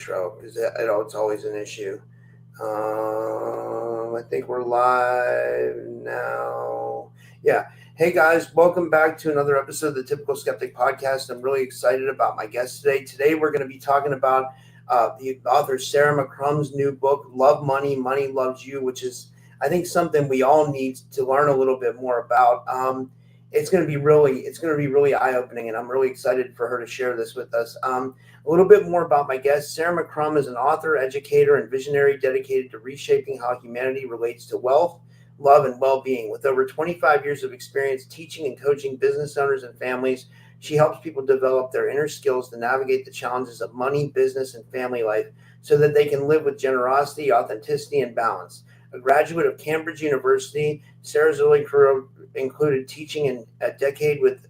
intro because it's always an issue. I think we're live now. Yeah. Hey guys, welcome back to another episode of the Typical Skeptic podcast. I'm really excited about my guest today. Today we're going to be talking about the author Sarah McCrum's new book, Love Money, Money Loves You, which is, I think, something we all need to learn a little bit more about. It's going to be really eye opening, and I'm really excited for her to share this with us. A little bit more about my guest. Sarah McCrum is an author, educator, and visionary dedicated to reshaping how humanity relates to wealth, love, and well-being. With over 25 years of experience teaching and coaching business owners and families, she helps people develop their inner skills to navigate the challenges of money, business, and family life so that they can live with generosity, authenticity, and balance. A graduate of Cambridge University, Sarah's early career included teaching in a decade with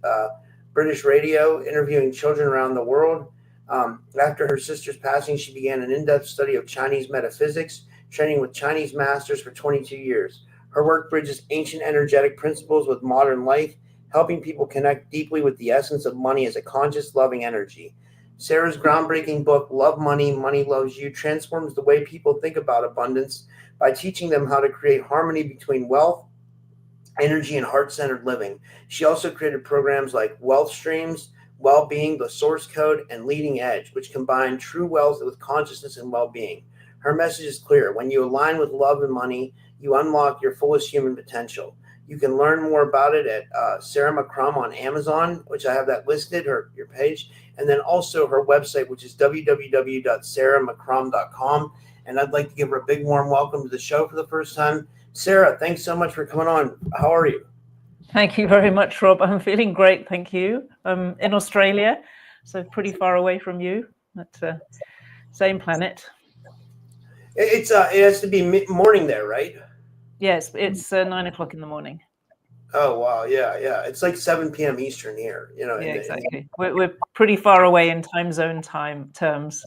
British radio, interviewing children around the world. After her sister's passing, she began an in-depth study of Chinese metaphysics, training with Chinese masters for 22 years. Her work bridges ancient energetic principles with modern life, helping people connect deeply with the essence of money as a conscious, loving energy. Sarah's groundbreaking book, Love Money, Money Loves You, transforms the way people think about abundance by teaching them how to create harmony between wealth, energy, and heart-centered living. She also created programs like Wealth Streams, Wellbeing, The Source Code, and Leading Edge, which combine true wealth with consciousness and well-being. Her message is clear. When you align with love and money, you unlock your fullest human potential. You can learn more about it at Sarah McCrum on Amazon, which I have that listed, your page, and then also her website, which is www.sarahmccrum.com. And I'd like to give her a big warm welcome to the show for the first time. Sarah, thanks so much for coming on. How are you? Thank you very much, Rob. I'm feeling great, thank you. I'm in Australia, so pretty far away from you, but same planet. It has to be morning there, right? Yes, it's 9 o'clock in the morning. Oh wow, yeah. It's like 7 p.m. Eastern here. Yeah, exactly. We're pretty far away in time zone terms.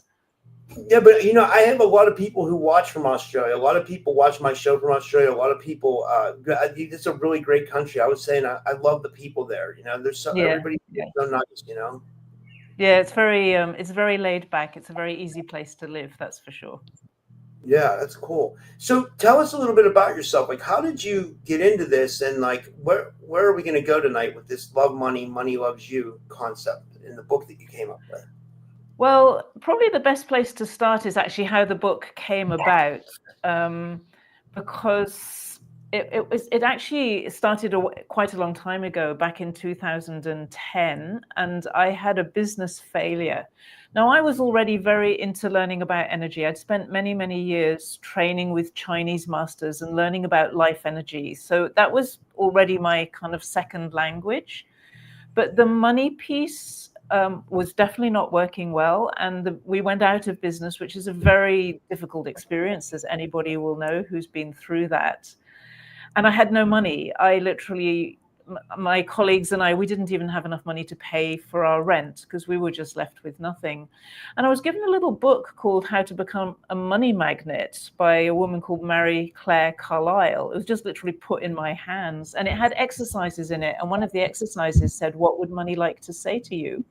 Yeah, but I have a lot of people who watch from Australia. A lot of people watch my show from Australia. A lot of people. It's a really great country. I was saying I love the people there. There's everybody so nice. Yeah, it's very laid back. It's a very easy place to live. That's for sure. Yeah, that's cool. So tell us a little bit about yourself. Like, how did you get into this, and like, where are we going to go tonight with this love money, money loves you concept in the book that you came up with? Well, probably the best place to start is actually how the book came about, because it actually started quite a long time ago, back in 2010, and I had a business failure. Now, I was already very into learning about energy. I'd spent many, many years training with Chinese masters and learning about life energy. So that was already my kind of second language. But the money piece was definitely not working well. And we went out of business, which is a very difficult experience, as anybody will know who's been through that. And I had no money. My colleagues and I, we didn't even have enough money to pay for our rent because we were just left with nothing. And I was given a little book called How to Become a Money Magnet by a woman called Mary Claire Kalil. It was just literally put in my hands, and it had exercises in it. And one of the exercises said, "What would money like to say to you?"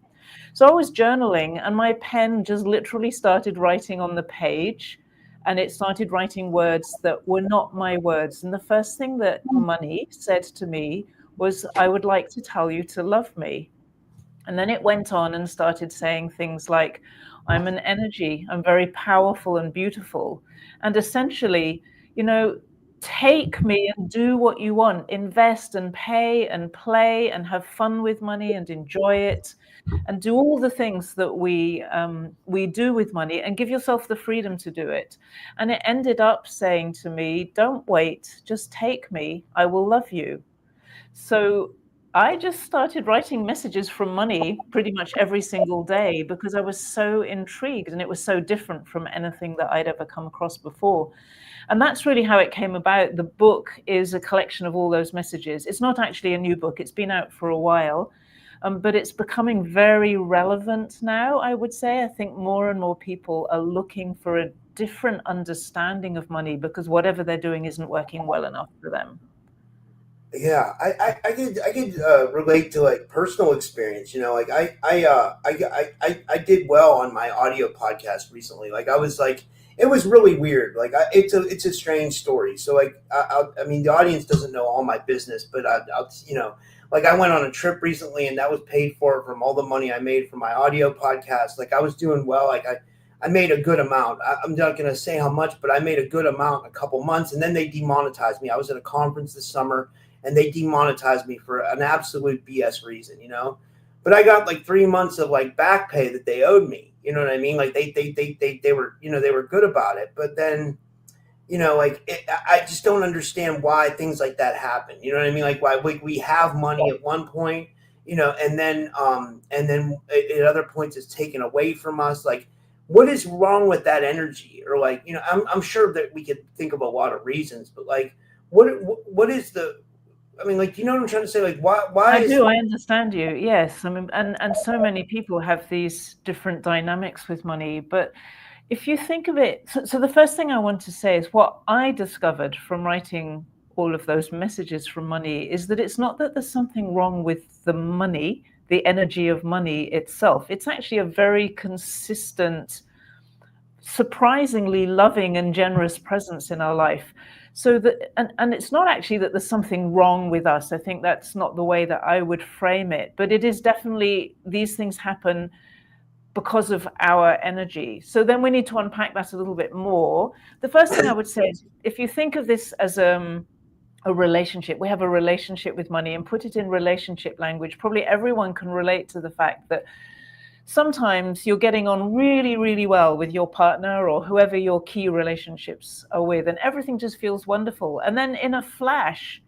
So I was journaling, and my pen just literally started writing on the page. And it started writing words that were not my words. And the first thing that money said to me was, "I would like to tell you to love me." And then it went on and started saying things like, "I'm an energy, I'm very powerful and beautiful. And essentially, take me and do what you want, invest and pay and play and have fun with money and enjoy it and do all the things that we do with money and give yourself the freedom to do it." And it ended up saying to me, "Don't wait, just take me, I will love you." So I just started writing messages from money pretty much every single day because I was so intrigued, and it was so different from anything that I'd ever come across before. And that's really how it came about. The book is a collection of all those messages. It's not actually a new book. It's been out for a while, but it's becoming very relevant now, I would say. I think more and more people are looking for a different understanding of money because whatever they're doing isn't working well enough for them. Yeah, I could relate to like personal experience. Like I did well on my audio podcast recently. Like I was like, it was really weird. Like it's a strange story. So like I mean the audience doesn't know all my business, but I'll like I went on a trip recently and that was paid for from all the money I made from my audio podcast. Like I was doing well. Like I made a good amount. I'm not gonna say how much, but I made a good amount in a couple months, and then they demonetized me. I was at a conference this summer and they demonetized me for an absolute BS reason. But I got like 3 months of like back pay that they owed me. You know what I mean? Like they were they were good about it, but then I just don't understand why things like that happen. You know what I mean? Like why we have money at one point, and then at other points it's taken away from us. Like what is wrong with that energy? Or like I'm sure that we could think of a lot of reasons, but like what is the I mean, like, you know what I'm trying to say? Like, why I is do. I understand you. Yes. I mean, and so many people have these different dynamics with money. But if you think of it, so the first thing I want to say is what I discovered from writing all of those messages from money is that it's not that there's something wrong with the money, the energy of money itself. It's actually a very consistent, surprisingly loving and generous presence in our life. So that and it's not actually that there's something wrong with us. I think that's not the way that I would frame it, but it is definitely these things happen because of our energy. So then we need to unpack that a little bit more. The first thing I would say is if you think of this as a relationship, we have a relationship with money, and put it in relationship language, probably everyone can relate to the fact that sometimes you're getting on really, really well with your partner or whoever your key relationships are with, and everything just feels wonderful. And then in a flash,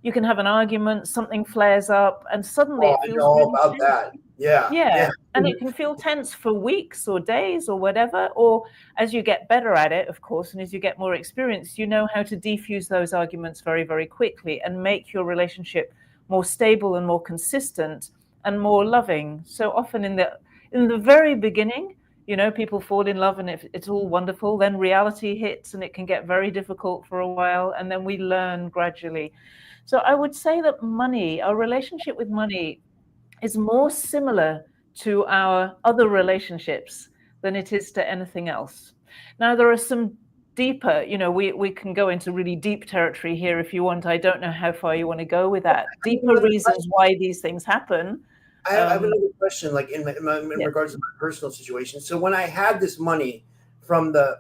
you can have an argument, something flares up, and suddenly oh, it I know feels all really about tense. that. Yeah, Yeah. yeah. And it can feel tense for weeks or days or whatever. Or as you get better at it, of course, and as you get more experience, you know how to defuse those arguments very, very quickly and make your relationship more stable and more consistent and more loving. So often in the very beginning, people fall in love and it's all wonderful. Then reality hits and it can get very difficult for a while. And then we learn gradually. So I would say that money, our relationship with money, is more similar to our other relationships than it is to anything else. Now, there are some deeper, we can go into really deep territory here if you want. I don't know how far you want to go with that. Deeper reasons why these things happen. I have another question, like in Yeah. regards to my personal situation. So when I had this money from the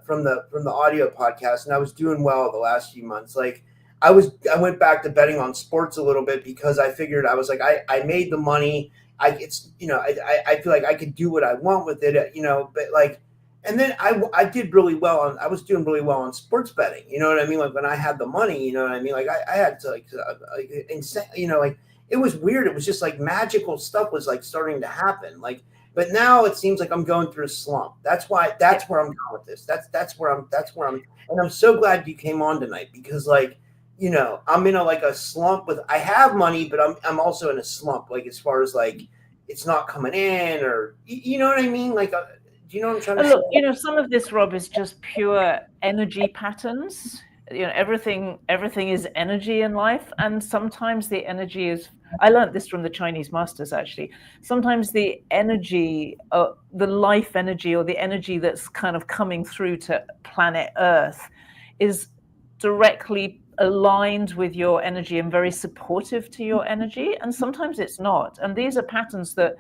audio podcast, and I was doing well the last few months, like I went back to betting on sports a little bit because I figured I was like I made the money. I feel like I could do what I want with it, but like. And then I did really well I was doing really well on sports betting. You know what I mean? Like when I had the money, you know what I mean? Like I had to like insane, like it was weird. It was just like magical stuff was like starting to happen. Like, but now it seems like I'm going through a slump. That's where I'm going with this. That's where I'm, and I'm so glad you came on tonight because like, I'm in a slump I have money, but I'm also in a slump. Like as far as like, it's not coming in or, you know what I mean? Like, do you know what I'm trying to say? Look, some of this, Rob, is just pure energy patterns. Everything is energy in life, and sometimes the energy is. I learned this from the Chinese masters, actually. Sometimes the energy, the life energy, or the energy that's kind of coming through to planet Earth, is directly aligned with your energy and very supportive to your energy, and sometimes it's not. And these are patterns that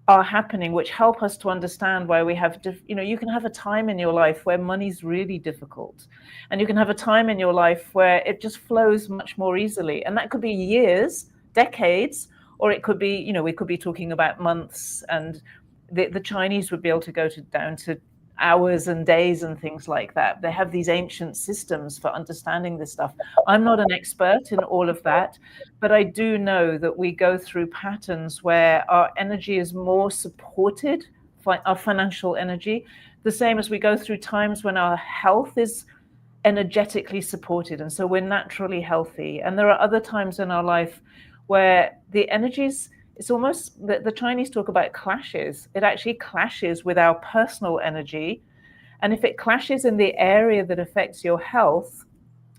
are happening which help us to understand why we have you can have a time in your life where money's really difficult, and you can have a time in your life where it just flows much more easily, and that could be years, decades, or it could be we could be talking about months, and the Chinese would be able to go down to hours and days and things like that. They have these ancient systems for understanding this stuff. I'm not an expert in all of that, but I do know that we go through patterns where our energy is more supported, our financial energy, the same as we go through times when our health is energetically supported, and so we're naturally healthy. And there are other times in our life where the energies, it's almost the Chinese talk about clashes. It actually clashes with our personal energy. And if it clashes in the area that affects your health,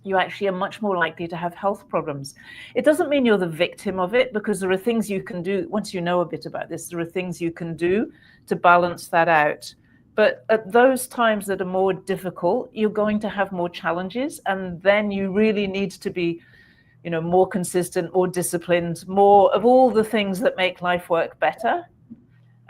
you actually are much more likely to have health problems. It doesn't mean you're the victim of it, because there are things you can do. Once you know a bit about this, there are things you can do to balance that out. But at those times that are more difficult, you're going to have more challenges. And then you really need to be, more consistent, more disciplined, more of all the things that make life work better,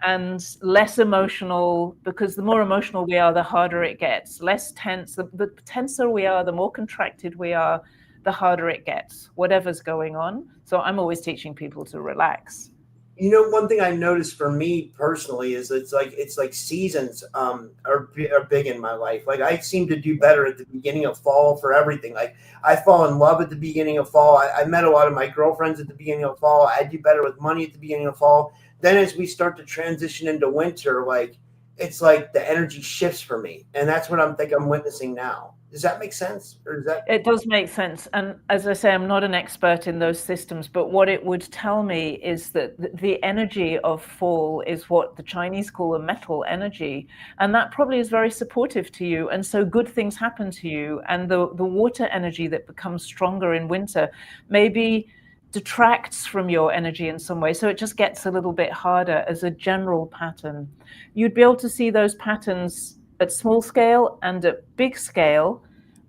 and less emotional, because the more emotional we are, the harder it gets. Less tense, the tenser we are, the more contracted we are, the harder it gets, whatever's going on. So I'm always teaching people to relax. One thing I noticed for me personally is it's like seasons are big in my life. Like I seem to do better at the beginning of fall for everything. Like I fall in love at the beginning of fall. I met a lot of my girlfriends at the beginning of fall. I do better with money at the beginning of fall. Then as we start to transition into winter, like it's like the energy shifts for me, and that's what I'm witnessing now. Does that make sense? Or is that? It does make sense. And as I say, I'm not an expert in those systems, but what it would tell me is that the energy of fall is what the Chinese call a metal energy. And that probably is very supportive to you. And so good things happen to you. And the water energy that becomes stronger in winter maybe detracts from your energy in some way. So it just gets a little bit harder as a general pattern. You'd be able to see those patterns at small scale and at big scale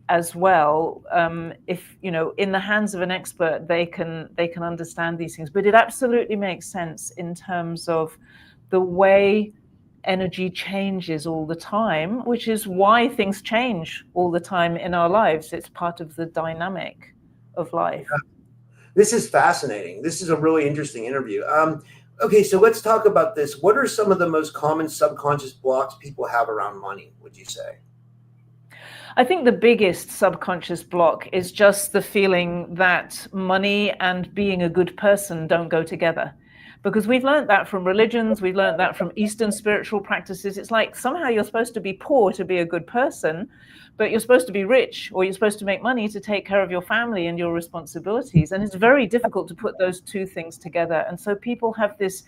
as well. If in the hands of an expert, they can understand these things. But it absolutely makes sense in terms of the way energy changes all the time, which is why things change all the time in our lives. It's part of the dynamic of life. This is fascinating. This is a really interesting interview. Okay, so let's talk about this. What are some of the most common subconscious blocks people have around money, would you say? I think the biggest subconscious block is just the feeling that money and being a good person don't go together. Because we've learned that from religions, we've learned that from Eastern spiritual practices. It's like somehow you're supposed to be poor to be a good person, but you're supposed to be rich, or you're supposed to make money to take care of your family and your responsibilities. And it's very difficult to put those two things together. And so people have this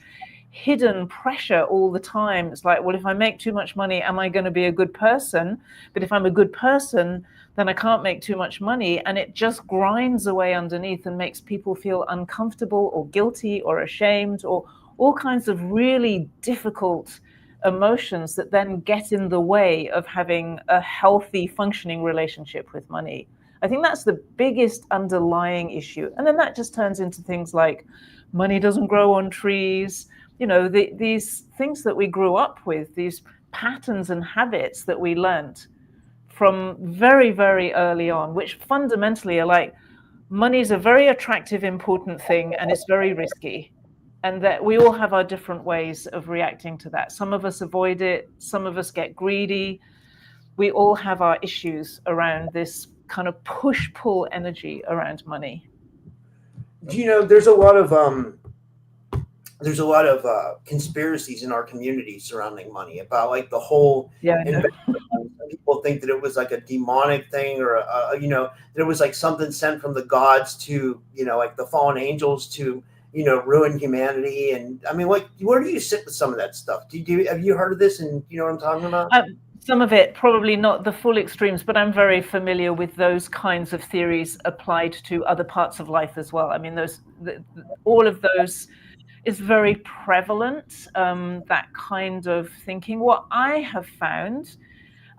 hidden pressure all the time. It's like, well, if I make too much money, am I going to be a good person? But if I'm a good person, then I can't make too much money. And it just grinds away underneath and makes people feel uncomfortable or guilty or ashamed, or all kinds of really difficult emotions that then get in the way of having a healthy, functioning relationship with money. I think that's the biggest underlying issue. And then that just turns into things like money doesn't grow on trees. These things that we grew up with, these patterns and habits that we learned from very, very early on, which fundamentally are like, money is a very attractive, important thing, and it's very risky. And that we all have our different ways of reacting to that. Some of us avoid it. Some of us get greedy. We all have our issues around this kind of push-pull energy around money. There's a lot of conspiracies in our community surrounding money about like the whole. Yeah. People think that it was like a demonic thing, or that it was like something sent from the gods to like the fallen angels to ruin humanity. And I mean, like, where do you sit with some of that stuff? Have you heard of this? And you know what I'm talking about? Some of it, probably not the full extremes, but I'm very familiar with those kinds of theories applied to other parts of life as well. I mean, all of those is very prevalent, that kind of thinking. What I have found,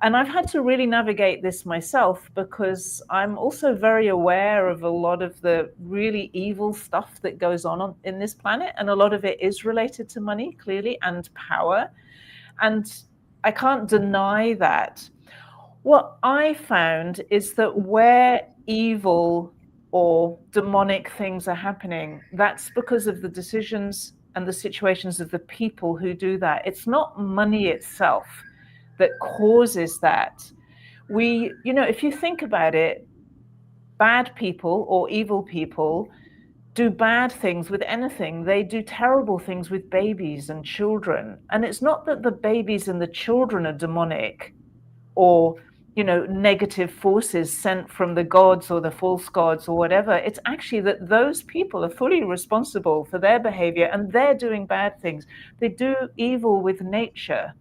and I've had to really navigate this myself, because I'm also very aware of a lot of the really evil stuff that goes on in this planet. And a lot of it is related to money, clearly, and power. And I can't deny that. What I found is that where evil or demonic things are happening, that's because of the decisions and the situations of the people who do that. It's not money itself that causes that. If you think about it, bad people or evil people do bad things with anything. They do terrible things with babies and children. And it's not that the babies and the children are demonic or negative forces sent from the gods or the false gods or whatever. It's actually that those people are fully responsible for their behavior, and they're doing bad things. They do evil with nature.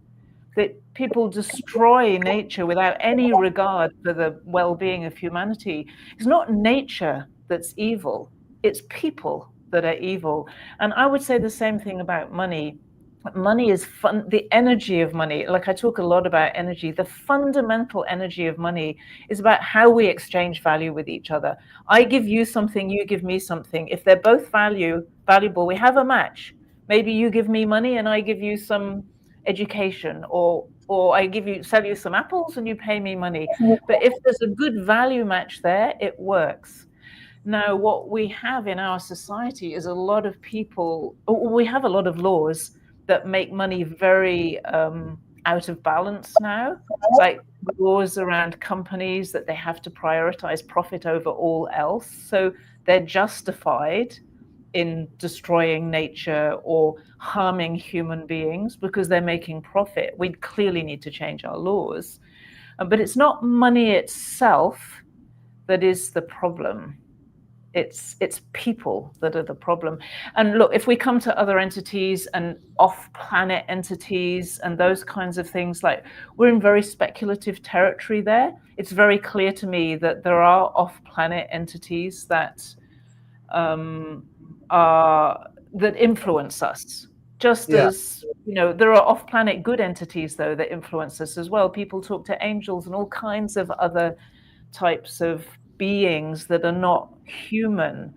that people destroy nature without any regard for the well-being of humanity. It's not nature that's evil, it's people that are evil. And I would say the same thing about money. Money is fun. The energy of money, like I talk a lot about energy, the fundamental energy of money is about how we exchange value with each other. I give you something, you give me something. If they're both valuable, we have a match. Maybe you give me money and I give you some education, or I sell you some apples and you pay me money. But if there's a good value match there, it works. Now, what we have in our society is a lot of people, we have a lot of laws that make money very out of balance now, like laws around companies that they have to prioritize profit over all else. So they're justified in destroying nature or harming human beings because they're making profit. We clearly need to change our laws. But it's not money itself that is the problem. It's people that are the problem. And look, if we come to other entities and off-planet entities and those kinds of things, like we're in very speculative territory there. It's very clear to me that there are off-planet entities that influence us. Just as, there are off-planet good entities, though, that influence us as well. People talk to angels and all kinds of other types of beings that are not human.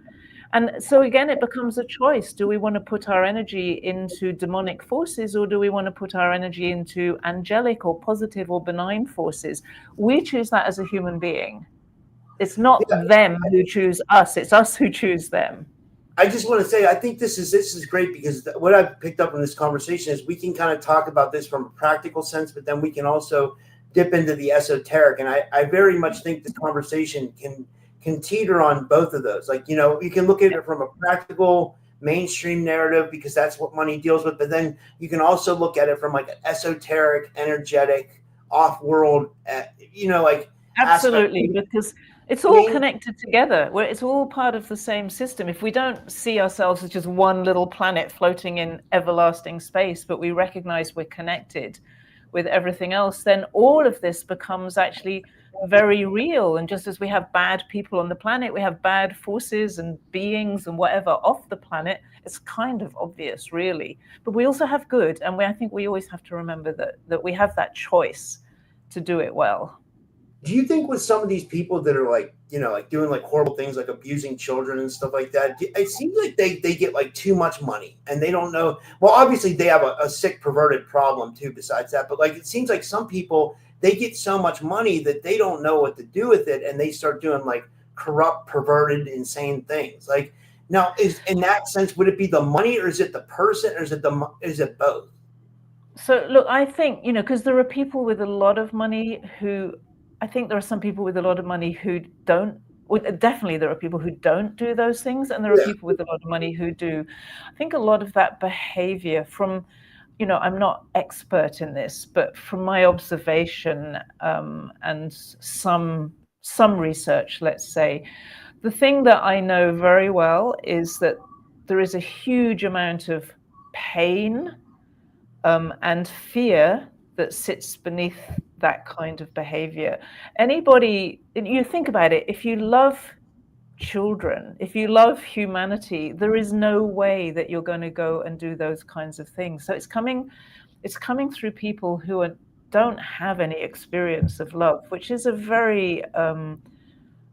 And so again, it becomes a choice. Do we want to put our energy into demonic forces, or do we want to put our energy into angelic or positive or benign forces? We choose that as a human being. It's not them who choose us, it's us who choose them. I just want to say, I think this is great, because what I've picked up in this conversation is we can kind of talk about this from a practical sense, but then we can also dip into the esoteric. And I very much think this conversation can teeter on both of those. Like, you can look at it from a practical mainstream narrative, because that's what money deals with. But then you can also look at it from like an esoteric, energetic, off-world, absolutely, because it's all connected together. It's all part of the same system. If we don't see ourselves as just one little planet floating in everlasting space, but we recognize we're connected with everything else, then all of this becomes actually very real. And just as we have bad people on the planet, we have bad forces and beings and whatever off the planet. It's kind of obvious, really. But we also have good, and I think we always have to remember that we have that choice to do it well. Do you think with some of these people that are like doing like horrible things, like abusing children and stuff like that, it seems like they get like too much money and they don't know? Well, obviously they have a sick, perverted problem too, besides that. But like, it seems like some people, they get so much money that they don't know what to do with it. And they start doing like corrupt, perverted, insane things. Like, now, is in that sense, would it be the money, or is it the person, or is it both? So look, I think, because there are people with a lot of money who, I think there are some people with a lot of money who don't. Definitely, there are people who don't do those things, and there are people with a lot of money who do. I think a lot of that behavior from, I'm not expert in this, but from my observation and some research, let's say, the thing that I know very well is that there is a huge amount of pain and fear that sits beneath that kind of behavior. Anybody, you think about it, if you love children, if you love humanity, there is no way that you're going to go and do those kinds of things. So it's coming through people who don't have any experience of love, which is a very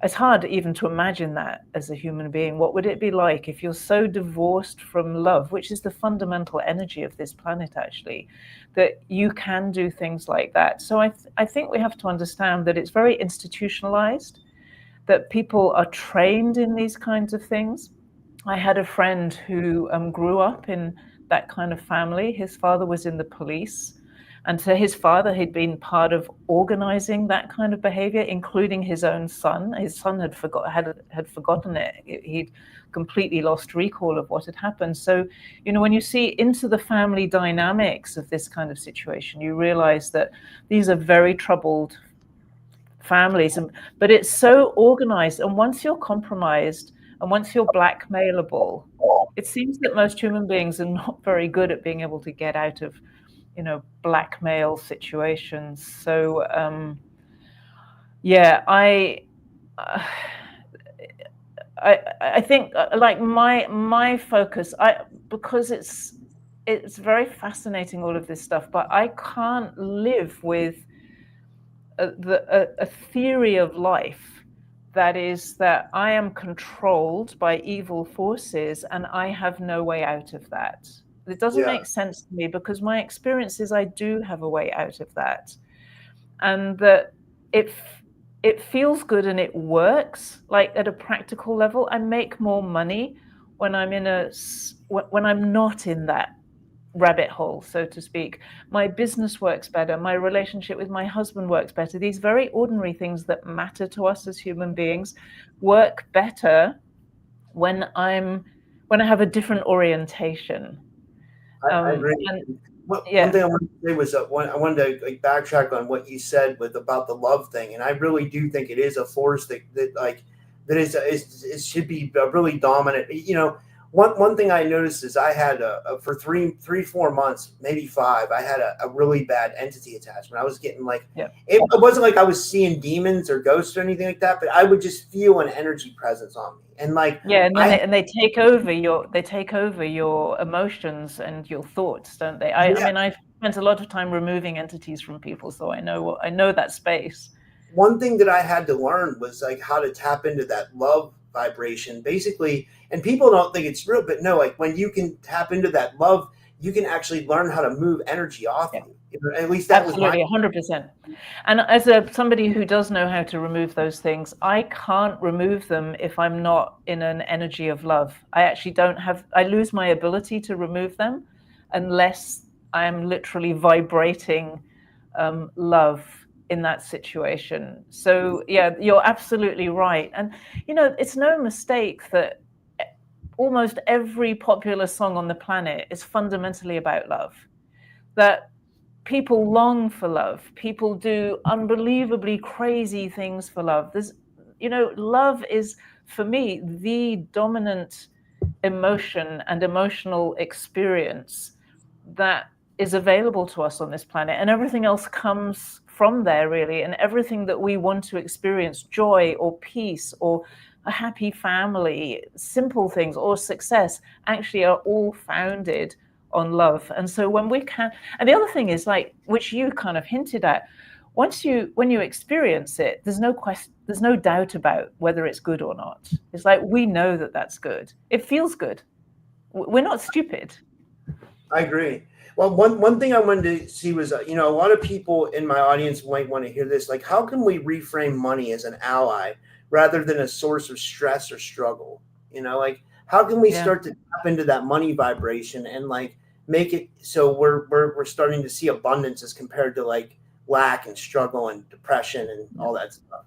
it's hard even to imagine that as a human being. What would it be like if you're so divorced from love, which is the fundamental energy of this planet, actually, that you can do things like that? So I think we have to understand that it's very institutionalized, that people are trained in these kinds of things. I had a friend who grew up in that kind of family. His father was in the police. And so his father had been part of organizing that kind of behavior, including his own son. His son had forgotten it. He'd completely lost recall of what had happened. So, when you see into the family dynamics of this kind of situation, you realize that these are very troubled families. But it's so organized. And once you're compromised and once you're blackmailable, it seems that most human beings are not very good at being able to get out of blackmail situations. So yeah, I think like my focus, because it's very fascinating, all of this stuff, but I can't live with a theory of life that is that I am controlled by evil forces and I have no way out of that. It doesn't Yeah. make sense to me, because my experience is I do have a way out of that, and that it feels good and it works. Like at a practical level, I make more money when when I'm not in that rabbit hole, so to speak. My business works better. My relationship with my husband works better. These very ordinary things that matter to us as human beings work better when I have a different orientation. I agree. And One yeah, thing I wanted to say was I wanted to like backtrack on what you said with about the love thing, and I really do think it is a force that is should be really dominant. One thing I noticed is I had for 4 months, maybe 5, I had a really bad entity attachment. I was getting like yeah. it wasn't like I was seeing demons or ghosts or anything like that, but I would just feel an energy presence on me, and like Yeah, and then I they take over your emotions and your thoughts, don't they? I yeah. mean, I've spent a lot of time removing entities from people, so I know that space. One thing that I had to learn was like how to tap into that love vibration, basically. And people don't think it's real, but no, like when you can tap into that love, you can actually learn how to move energy off Yeah. you. At least that was my. Absolutely, 100%. And as somebody who does know how to remove those things, I can't remove them if I'm not in an energy of love. I actually I lose my ability to remove them unless I'm literally vibrating love in that situation. So yeah, you're absolutely right. And it's no mistake that almost every popular song on the planet is fundamentally about love. That people long for love. People do unbelievably crazy things for love. Love is, for me, the dominant emotion and emotional experience that is available to us on this planet. And everything else comes from there, really. And everything that we want to experience, joy or peace or a happy family, simple things or success, actually are all founded on love. And so when we can, and the other thing is, like, which you kind of hinted at, when you experience it, there's no doubt about whether it's good or not. It's like, we know that that's good. It feels good. We're not stupid. I agree. Well, one thing I wanted to see was, a lot of people in my audience might want to hear this. Like, how can we reframe money as an ally rather than a source of stress or struggle? Like, how can we Yeah. start to tap into that money vibration and like make it so we're starting to see abundance as compared to like lack and struggle and depression and all that stuff.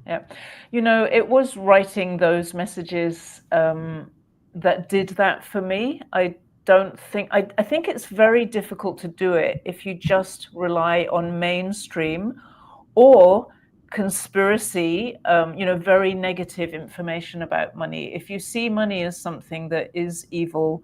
Yeah. It was writing those messages that did that for me. I think it's very difficult to do it if you just rely on mainstream or conspiracy, very negative information about money. If you see money as something that is evil,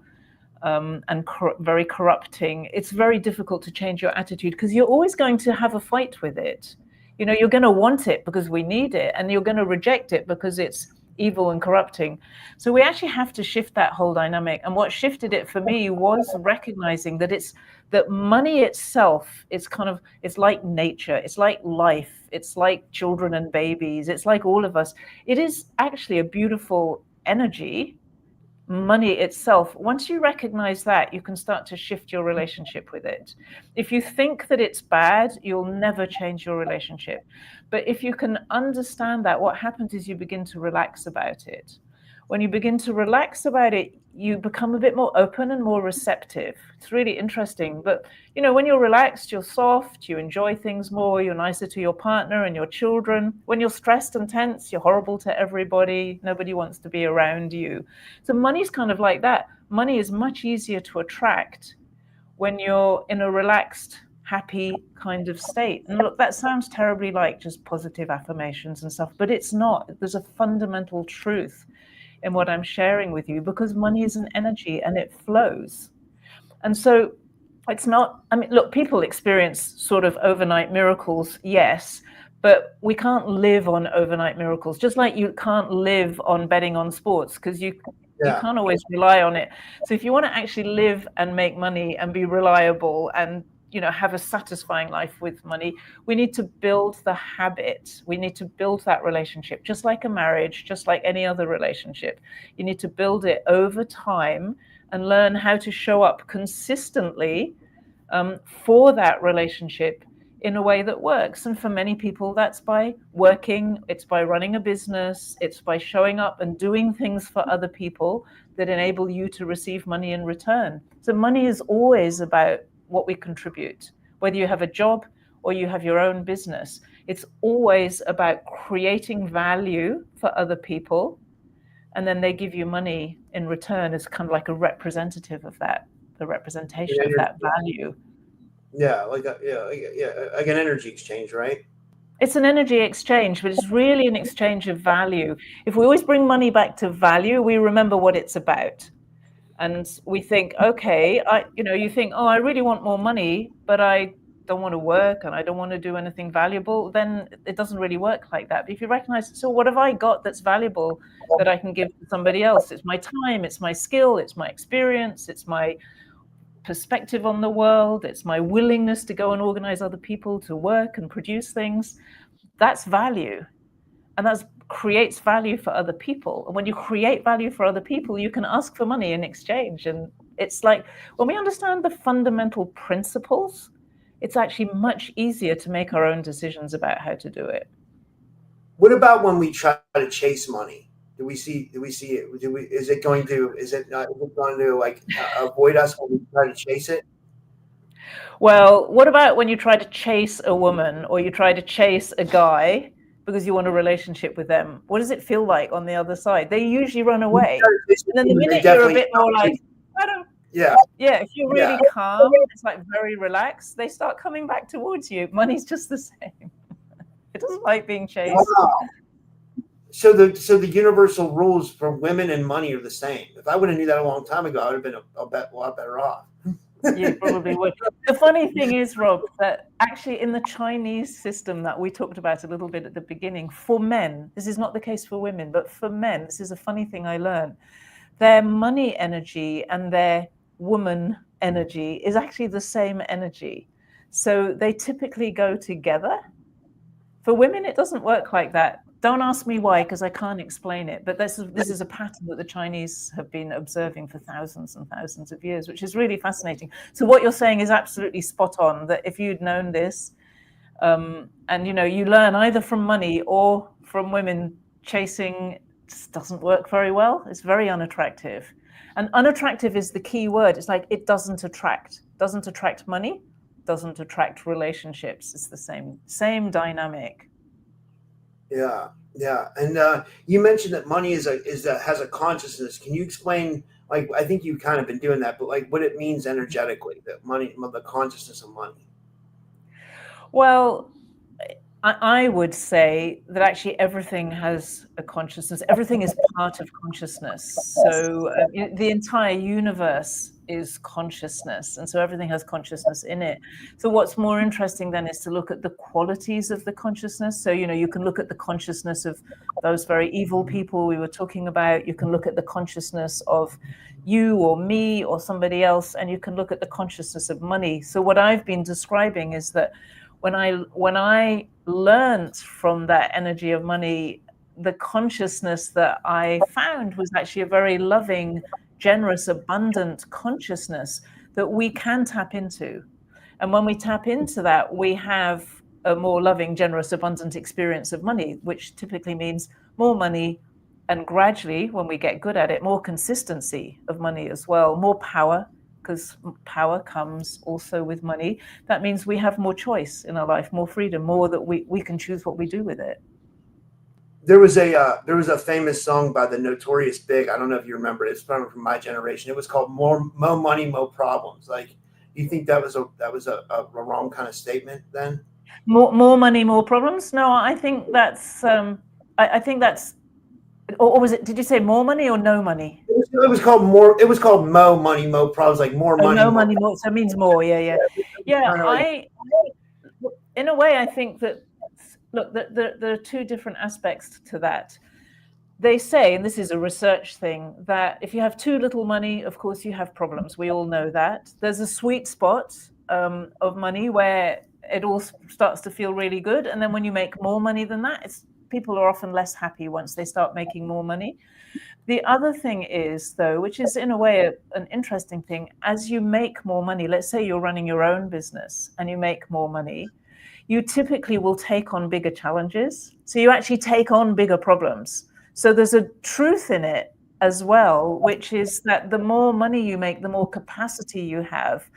and very corrupting, it's very difficult to change your attitude, because you're always going to have a fight with it. You're going to want it because we need it, and you're going to reject it because it's evil and corrupting. So we actually have to shift that whole dynamic. And what shifted it for me was recognizing that money itself is it's like nature, it's like life, it's like children and babies, it's like all of us. It is actually a beautiful energy, money itself. Once you recognize that, you can start to shift your relationship with it. If you think that it's bad, you'll never change your relationship. But if you can understand that, what happens is you begin to relax about it. When you begin to relax about it, you become a bit more open and more receptive. It's really interesting. But when you're relaxed, you're soft, you enjoy things more, you're nicer to your partner and your children. When you're stressed and tense, you're horrible to everybody. Nobody wants to be around you. So money's kind of like that. Money is much easier to attract when you're in a relaxed, happy kind of state. And look, that sounds terribly like just positive affirmations and stuff, but it's not. There's a fundamental truth in what I'm sharing with you, because money is an energy and it flows. And so It's not, I mean, look, people experience sort of overnight miracles, yes, but we can't live on overnight miracles, just like you can't live on betting on sports, because you can't always rely on it. So if you want to actually live and make money and be reliable and, you know, have a satisfying life with money, we need to build the habit. We need to build that relationship, just like a marriage, just like any other relationship. You need to build it over time and learn how to show up consistently for that relationship in a way that works. And for many people, that's by working, it's by running a business, it's by showing up and doing things for other people that enable you to receive money in return. So money is always about what we contribute, whether you have a job or you have your own business. It's always about creating value for other people, and then they give you money in return as kind of like a representative of that, the representation of that value. Yeah, like an energy exchange, right? It's an energy exchange, but it's really an exchange of value. If we always bring money back to value, we remember what it's about. And we think, okay, you think, oh, I really want more money, but I don't want to work and I don't want to do anything valuable, then it doesn't really work like that. But if you recognize, so what have I got that's valuable that I can give to somebody else? It's my time, it's my skill, it's my experience, it's my perspective on the world, it's my willingness to go and organize other people to work and produce things. That's value. And that creates value for other people. And when you create value for other people, you can ask for money in exchange. And it's like, when we understand the fundamental principles, it's actually much easier to make our own decisions about how to do it. What about when we try to chase money? Do we see it? Is it going to like avoid us when we try to chase it? Well, what about when you try to chase a woman or you try to chase a guy because you want a relationship with them? What does it feel like on the other side? They usually run away. And then the minute you're a bit more like, if you're really calm, it's like very relaxed, they start coming back towards you. Money's just the same. It doesn't like being chased. Wow. So the universal rules for women and money are the same. If I would have knew that a long time ago, I would have been a lot better off. You probably would. The funny thing is, Rob, that actually in the Chinese system that we talked about a little bit at the beginning, for men, this is not the case for women, but for men, this is a funny thing I learned. Their money energy and their woman energy is actually the same energy. So they typically go together. For women, it doesn't work like that. Don't ask me why, because I can't explain it. But this is a pattern that the Chinese have been observing for thousands and thousands of years, which is really fascinating. So what you're saying is absolutely spot on, that if you'd known this, and you learn either from money or from women, chasing just doesn't work very well. It's very unattractive. And unattractive is the key word. It's like it doesn't attract money, doesn't attract relationships. It's the same dynamic. Yeah. And you mentioned that money has a consciousness. Can you explain, like, I think you've kind of been doing that, but like what it means energetically, that money, the consciousness of money? Well, I would say that actually everything has a consciousness. Everything is part of consciousness. So the entire universe is consciousness. And so everything has consciousness in it. So what's more interesting then is to look at the qualities of the consciousness. So, you can look at the consciousness of those very evil people we were talking about. You can look at the consciousness of you or me or somebody else, and you can look at the consciousness of money. So what I've been describing is that when I learned from that energy of money, the consciousness that I found was actually a very loving, generous, abundant consciousness that we can tap into. And when we tap into that, we have a more loving, generous, abundant experience of money, which typically means more money, and gradually, when we get good at it, more consistency of money as well, more power, because power comes also with money. That means we have more choice in our life, more freedom, more that we can choose what we do with it. There was a famous song by the Notorious Big. I don't know if you remember it. It's from my generation. It was called "More Money, More Problems." Like, do you think that was a wrong kind of statement then? More money, more problems? No, I think that's or was it? Did you say more money or no money? It was called more. It was called Mo Money, Mo Problems, like more Oh, money, no more. money more. So it means more. Yeah, yeah, yeah. Kind of like, In a way, I think that look, there are two different aspects to that. They say, and this is a research thing, that if you have too little money, of course you have problems. We all know that. There's a sweet spot of money where it all starts to feel really good, and then when you make more money than that, people are often less happy once they start making more money. The other thing is, though, which is in a way an interesting thing, as you make more money, let's say you're running your own business and you make more money, you typically will take on bigger challenges. So you actually take on bigger problems. So there's a truth in it as well, which is that the more money you make, the more capacity you have,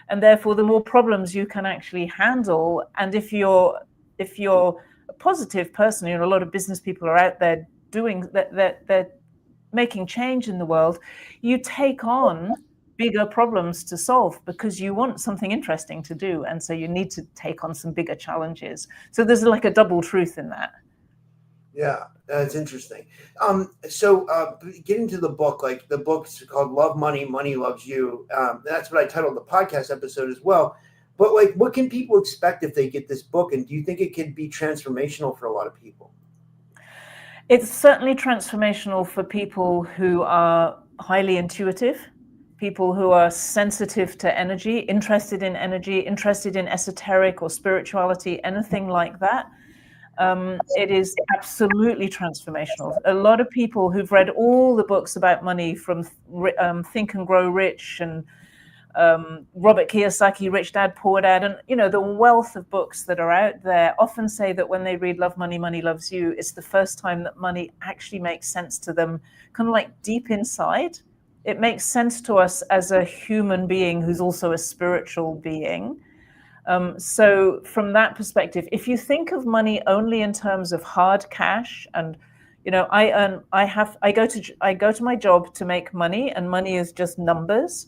and therefore the more problems you can actually handle. And if you're a positive person, a lot of business people are out there doing that, they're making change in the world, you take on bigger problems to solve because you want something interesting to do, and so you need to take on some bigger challenges. So there's like a double truth in that. yeah, that's interesting. Getting to the book, like the book's called Love Money, Money Loves You. That's what I titled the podcast episode as well. But like, what can people expect if they get this book? And do you think it could be transformational for a lot of people? It's certainly transformational for people who are highly intuitive, people who are sensitive to energy, interested in esoteric or spirituality, anything like that. It is absolutely transformational. A lot of people who've read all the books about money, from Think and Grow Rich and Robert Kiyosaki, Rich Dad, Poor Dad, and the wealth of books that are out there, often say that when they read Love Money, Money Loves You, it's the first time that money actually makes sense to them, kind of like deep inside. It makes sense to us as a human being who's also a spiritual being. So from that perspective, if you think of money only in terms of hard cash, and I go to my job to make money, and money is just numbers,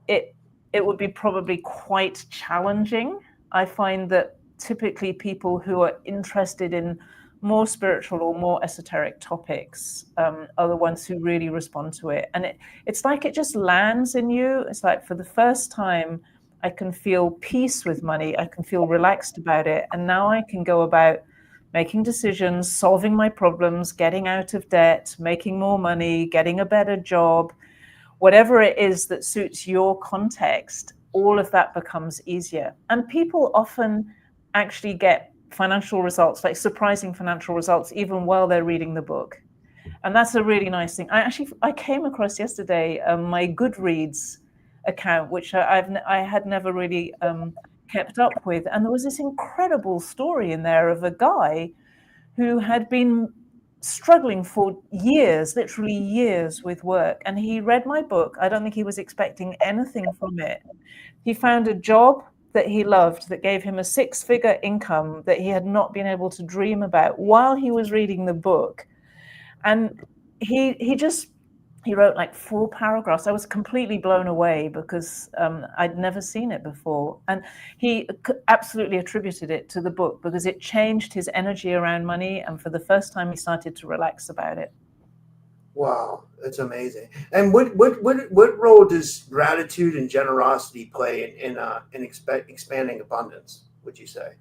it would be probably quite challenging. I find that typically people who are interested in more spiritual or more esoteric topics are the ones who really respond to it. And it's like it just lands in you. It's like, for the first time, I can feel peace with money. I can feel relaxed about it. And now I can go about making decisions, solving my problems, getting out of debt, making more money, getting a better job. Whatever it is that suits your context, all of that becomes easier. And people often actually get financial results, like surprising financial results, even while they're reading the book. And that's a really nice thing. I came across yesterday my Goodreads account, which I had never really kept up with. And there was this incredible story in there of a guy who had been struggling for years, literally years, with work. And he read my book. I don't think he was expecting anything from it. He found a job that he loved that gave him a 6-figure income that he had not been able to dream about while he was reading the book. And he wrote like 4 paragraphs. I was completely blown away because I'd never seen it before. And he absolutely attributed it to the book because it changed his energy around money. And for the first time, he started to relax about it. Wow, that's amazing. And what role does gratitude and generosity play in expanding abundance, would you say?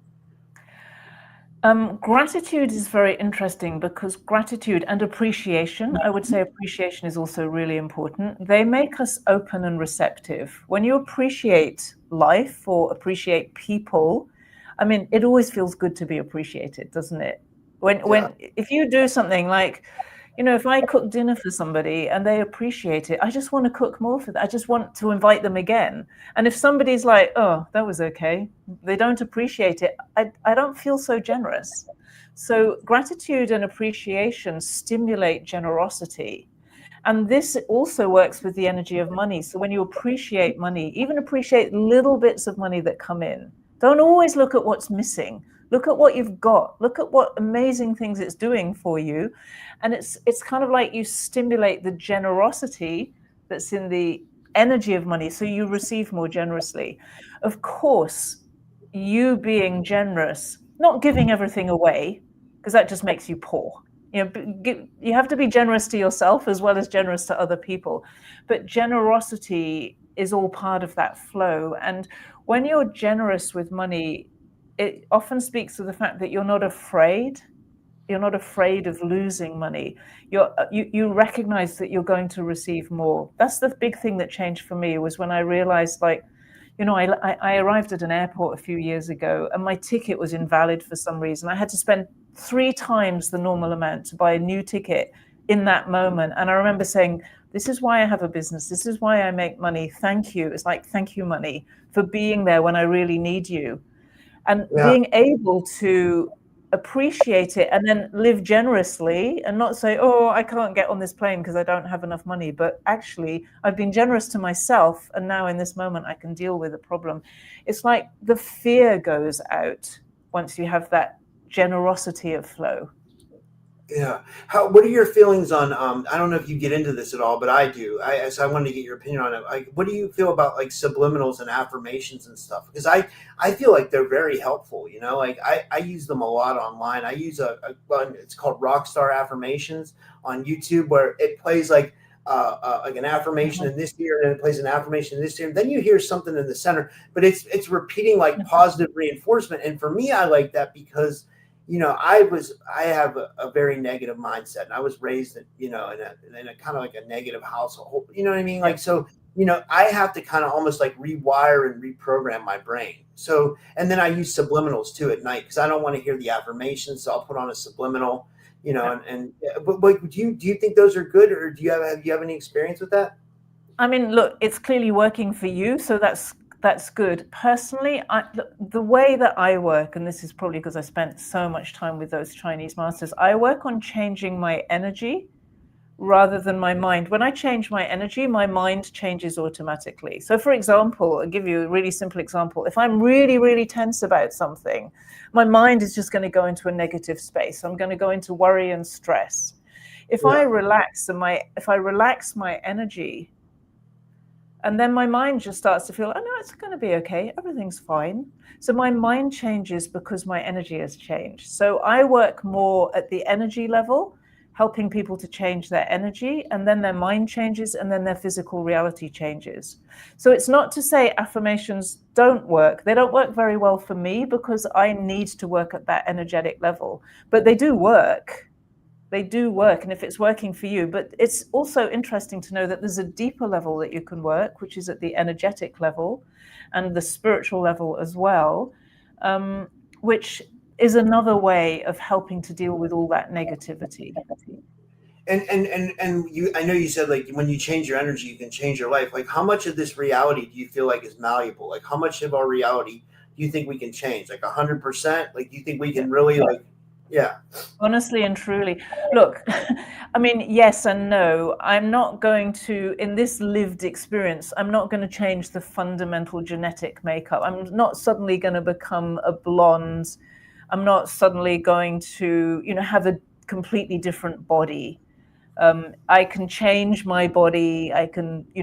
Gratitude is very interesting because gratitude and appreciation, I would say appreciation is also really important. They make us open and receptive. When you appreciate life or appreciate people, I mean, it always feels good to be appreciated, doesn't it? If you do something like, if I cook dinner for somebody and they appreciate it, I just want to cook more for them. I just want to invite them again. And if somebody's like, oh, that was okay, they don't appreciate it, I don't feel so generous. So gratitude and appreciation stimulate generosity. And this also works with the energy of money. So when you appreciate money, even appreciate little bits of money that come in, don't always look at what's missing. Look at what you've got. Look at what amazing things it's doing for you. And it's kind of like you stimulate the generosity that's in the energy of money, so you receive more generously. Of course, you being generous, not giving everything away, because that just makes you poor. You have to be generous to yourself as well as generous to other people. But generosity is all part of that flow. And when you're generous with money, it often speaks to the fact that you're not afraid. You're not afraid of losing money. You recognize that you're going to receive more. That's the big thing that changed for me, was when I realized, like, I arrived at an airport a few years ago and my ticket was invalid for some reason. I had to spend 3 times the normal amount to buy a new ticket in that moment. And I remember saying, this is why I have a business. This is why I make money. Thank you. It's like, thank you, money, for being there when I really need you. And being able to appreciate it and then live generously and not say, oh, I can't get on this plane because I don't have enough money. But actually, I've been generous to myself. And now in this moment, I can deal with the problem. It's like the fear goes out once you have that generosity of flow. Yeah. What are your feelings on, I don't know if you get into this at all, but I do. So I wanted to get your opinion on it. Like, what do you feel about like subliminals and affirmations and stuff? Because I feel like they're very helpful, like I use them a lot online. I use a one, it's called Rockstar Affirmations on YouTube, where it plays like an affirmation in this ear, and it plays an affirmation in this ear. And then you hear something in the center, but it's repeating like positive reinforcement. And for me, I like that because I have a very negative mindset, and I was raised in a kind of like a negative household. You know what I mean? Like, so, I have to kind of almost like rewire and reprogram my brain. So, and then I use subliminals too at night because I don't want to hear the affirmations. So I'll put on a subliminal, but do you think those are good, or do you have any experience with that? I mean, look, it's clearly working for you. So that's good. Personally, the way that I work, and this is probably because I spent so much time with those Chinese masters, I work on changing my energy rather than my mind. When I change my energy, my mind changes automatically. So for example, I'll give you a really simple example. If I'm really, really tense about something, my mind is just going to go into a negative space. I'm going to go into worry and stress. If I relax my energy, and then my mind just starts to feel, oh, no, it's going to be okay. Everything's fine. So my mind changes because my energy has changed. So I work more at the energy level, helping people to change their energy, and then their mind changes, and then their physical reality changes. So it's not to say affirmations don't work. They don't work very well for me because I need to work at that energetic level, but they do work. They do work, and if it's working for you. But it's also interesting to know that there's a deeper level that you can work, which is at the energetic level and the spiritual level as well, which is another way of helping to deal with all that negativity. And I know you said like when you change your energy, you can change your life. Like, how much of this reality do you feel like is malleable? Like, how much of our reality do you think we can change? Like 100%? Like, do you think we can really like? Yeah. Honestly and truly. Look, I mean, yes and no. I'm not going to, in this lived experience, I'm not going to change the fundamental genetic makeup. I'm not suddenly going to become a blonde. I'm not suddenly going to, have a completely different body. I can change my body. I can, we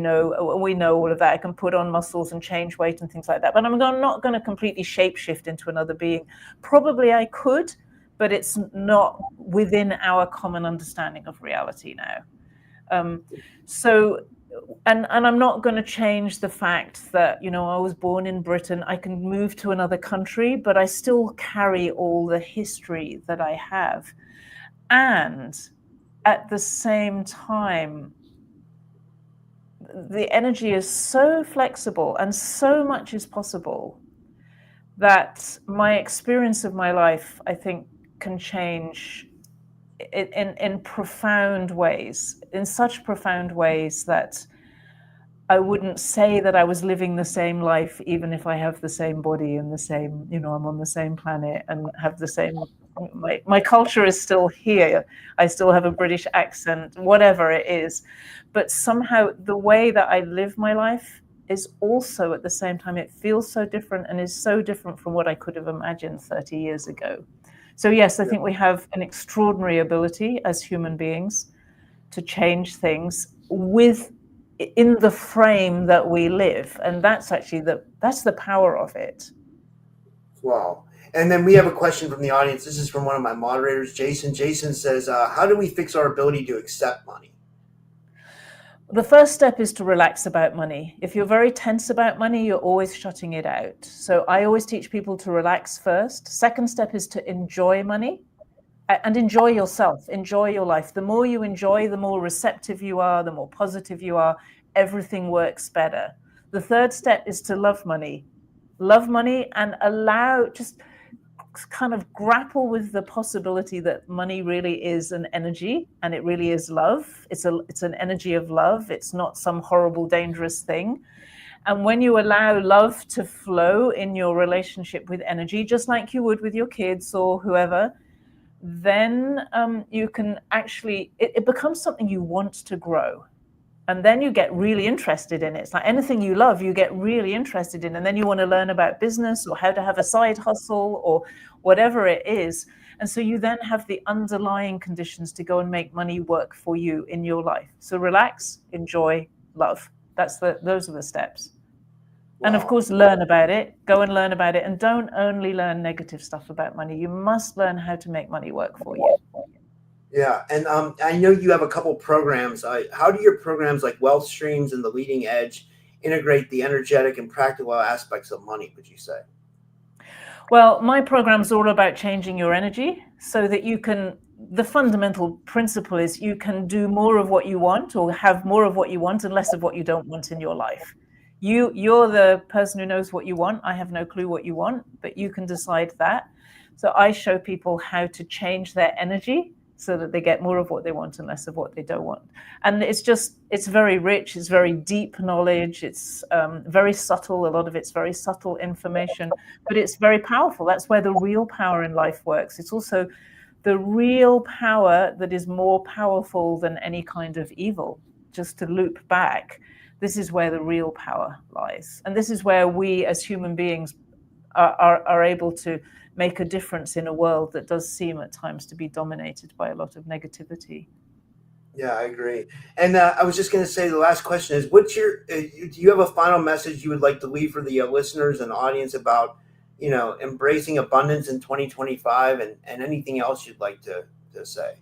know all of that. I can put on muscles and change weight and things like that. But I'm not going to completely shapeshift into another being. Probably I could, but it's not within our common understanding of reality now. And I'm not going to change the fact that, I was born in Britain. I can move to another country, but I still carry all the history that I have. And at the same time, the energy is so flexible and so much is possible that my experience of my life, I think, can change in profound ways, in such profound ways that I wouldn't say that I was living the same life, even if I have the same body and the same, I'm on the same planet and have the same, my culture is still here. I still have a British accent, whatever it is. But somehow the way that I live my life is also at the same time, it feels so different and is so different from what I could have imagined 30 years ago. So yes, I think we have an extraordinary ability as human beings to change things in the frame that we live, and that's actually that's the power of it. Wow. And then we have a question from the audience. This is from one of my moderators, Jason. Jason says, how do we fix our ability to accept money? The first step is to relax about money. If you're very tense about money, you're always shutting it out. So I always teach people to relax first. Second step is to enjoy money and enjoy yourself, enjoy your life. The more you enjoy, the more receptive you are, the more positive you are, everything works better. The third step is to love money and allow, just kind of grapple with the possibility that money really is an energy and it really is love. It's an energy of love. It's not some horrible, dangerous thing. And when you allow love to flow in your relationship with energy, just like you would with your kids or whoever, then you can actually, it becomes something you want to grow. And then you get really interested in it. It's like anything you love, you get really interested in. And then you want to learn about business or how to have a side hustle or whatever it is. And so you then have the underlying conditions to go and make money work for you in your life. So relax, enjoy, love. Those are the steps. Wow. And of course, learn about it. Go and learn about it. And don't only learn negative stuff about money. You must learn how to make money work for you. Yeah, and I know you have a couple programs. How do your programs like Wealth Streams and The Leading Edge integrate the energetic and practical aspects of money, would you say? Well, my program is all about changing your energy so that you can, the fundamental principle is you can do more of what you want or have more of what you want and less of what you don't want in your life. You're the person who knows what you want. I have no clue what you want, but you can decide that. So I show people how to change their energy so that they get more of what they want and less of what they don't want. And it's very rich, it's very deep knowledge, it's very subtle, a lot of it's very subtle information, but it's very powerful. That's where the real power in life works. It's also the real power that is more powerful than any kind of evil. Just to loop back, this is where the real power lies. And this is where we as human beings are able to make a difference in a world that does seem at times to be dominated by a lot of negativity. Yeah, I agree. And I was just going to say the last question is, what's your, do you have a final message you would like to leave for the listeners and audience about, embracing abundance in 2025 and anything else you'd like to say?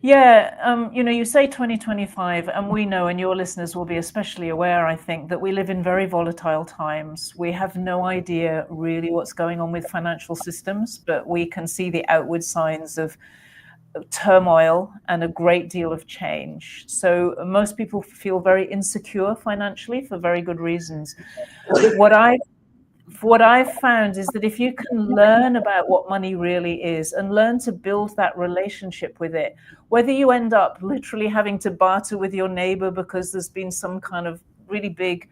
Yeah, you say 2025, and we know, and your listeners will be especially aware, I think, that we live in very volatile times. We have no idea really what's going on with financial systems, but we can see the outward signs of turmoil and a great deal of change. So most people feel very insecure financially for very good reasons. What I've found is that if you can learn about what money really is and learn to build that relationship with it, whether you end up literally having to barter with your neighbor because there's been some kind of really big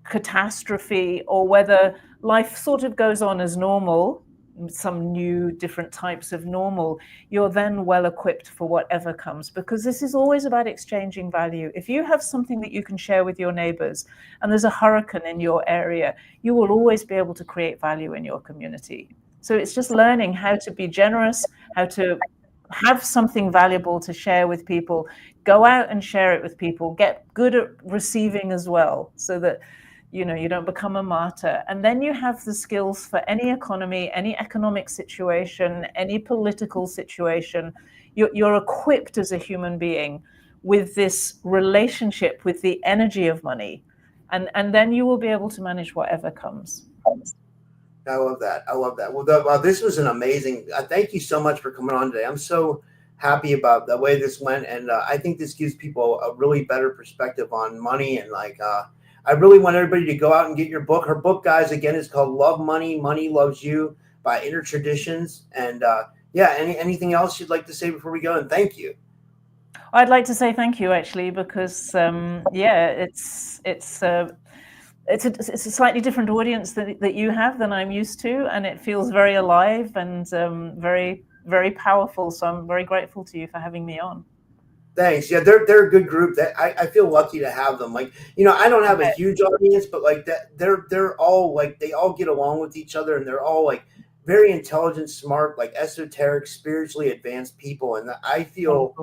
catastrophe, or whether life sort of goes on as normal, some new different types of normal, you're then well equipped for whatever comes, because this is always about exchanging value. If you have something that you can share with your neighbors and there's a hurricane in your area, you will always be able to create value in your community. So it's just learning how to be generous, how to have something valuable to share with people, go out and share it with people, get good at receiving as well, so that you don't become a martyr. And then you have the skills for any economy, any economic situation, any political situation. You're equipped as a human being with this relationship with the energy of money. And then you will be able to manage whatever comes. I love that. Well, this was an amazing, thank you so much for coming on today. I'm so happy about the way this went. And I think this gives people a really better perspective on money. And I really want everybody to go out and get your book. Her book, guys, again, is called Love Money, Money Loves You by Inner Traditions. And anything else you'd like to say before we go? And thank you. I'd like to say thank you, actually, because it's a slightly different audience that you have than I'm used to, and it feels very alive and very, very powerful. So I'm very grateful to you for having me on. Thanks. Yeah, they're a good group. That I feel lucky to have them. I don't have a huge audience, but they're all they all get along with each other, and they're all very intelligent, smart, esoteric, spiritually advanced people. And I feel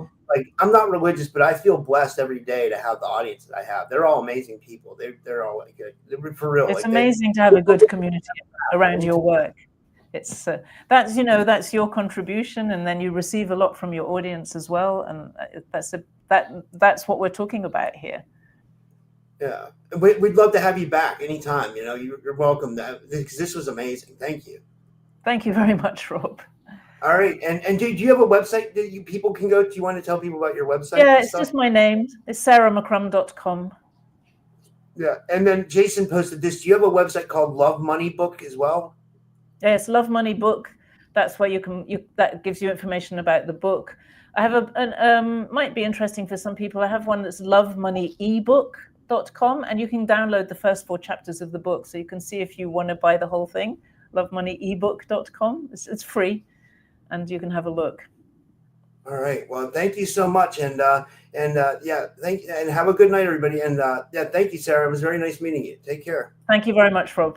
I'm not religious, but I feel blessed every day to have the audience that I have. They're all amazing people. They're all good. For real. It's amazing to have a good community around your work. It's that's your contribution, and then you receive a lot from your audience as well, and that's what we're talking about here. Yeah, we'd love to have you back anytime. You're welcome. Because this was amazing. Thank you. Thank you very much, Rob. All right, and do you have a website that people can go to? You want to tell people about your website? Yeah, it's just my name. It's sarahmccrum.com. Yeah, and then Jason posted this. Do you have a website called Love Money Book as well? Yes, Love Money Book. That's where that gives you information about the book. I have might be interesting for some people. I have one that's lovemoneyebook.com, and you can download the first 4 chapters of the book, so you can see if you want to buy the whole thing. Lovemoneyebook.com. It's free, and you can have a look. All right. Well, thank you so much, and thank you, and have a good night, everybody. And thank you, Sarah. It was very nice meeting you. Take care. Thank you very much, Rob.